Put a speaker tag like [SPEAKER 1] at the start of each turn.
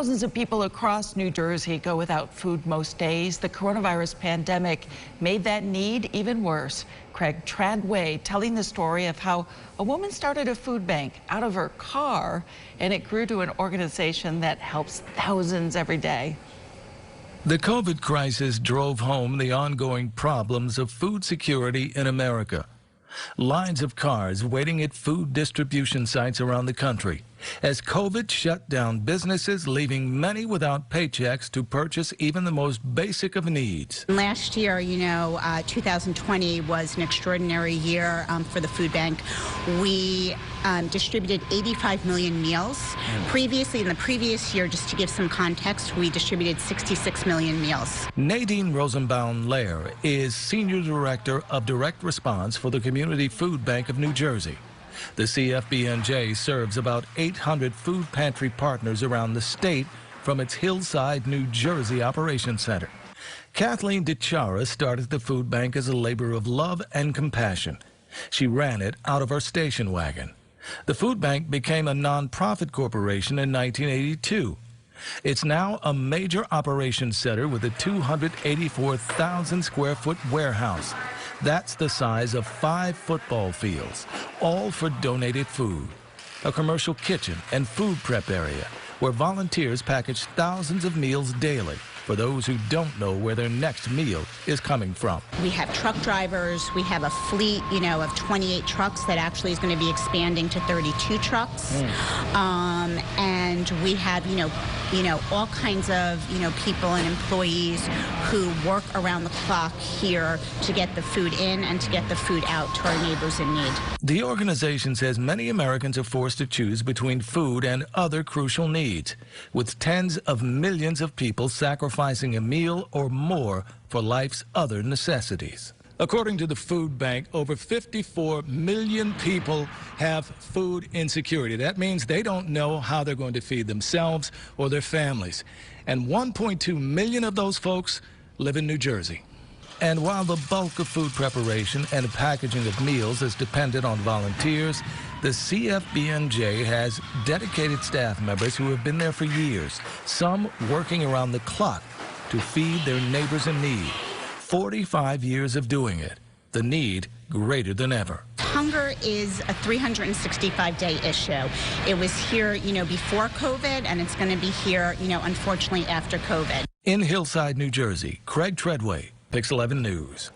[SPEAKER 1] Thousands of people across New Jersey go without food most days. The coronavirus pandemic made that need even worse. Craig Treadway telling the story of how a woman started a food bank out of her car, and it grew to an organization that helps thousands every day.
[SPEAKER 2] The COVID crisis drove home the ongoing problems of food security in America. Lines of cars waiting at food distribution sites around the country as COVID shut down businesses, leaving many without paychecks to purchase even the most basic of needs.
[SPEAKER 3] Last year, 2020 was an extraordinary year for the food bank. We distributed 85 million meals. Previously, in the previous year, just to give some context, we distributed 66 million meals.
[SPEAKER 2] Nadine Rosenbaum-Lair is Senior Director of Direct Response for the Community Food Bank of New Jersey. The CFB&J serves about 800 food pantry partners around the state from its Hillside, New Jersey operations center. Kathleen DeChara started the food bank as a labor of love and compassion. She ran it out of her station wagon. The food bank became a nonprofit corporation in 1982. It's now a major operations center with a 284,000 square foot warehouse. That's the size of 5 football fields, all for donated food. A commercial kitchen and food prep area where volunteers package thousands of meals daily for those who don't know where their next meal is coming from.
[SPEAKER 3] We have truck drivers. We have a fleet, of 28 trucks that actually is going to be expanding to 32 trucks. And we have, all kinds of, people and employees who work around the clock here to get the food in and to get the food out to our neighbors in need.
[SPEAKER 2] The organization says many Americans are forced to choose between food and other crucial needs, with tens of millions of people sacrificing a meal or more for life's other necessities. According to the food bank, over 54 million people have food insecurity. That means they don't know how they're going to feed themselves or their families. And 1.2 million of those folks live in New Jersey. And while the bulk of food preparation and packaging of meals is dependent on volunteers, the CFB&J has dedicated staff members who have been there for years, some working around the clock to feed their neighbors in need. 45 years of doing it, the need greater than ever.
[SPEAKER 3] Hunger is a 365-day issue. It was here, before COVID, and it's going to be here, unfortunately, after COVID.
[SPEAKER 2] In Hillside, New Jersey, Craig Treadway, Pix 11 News.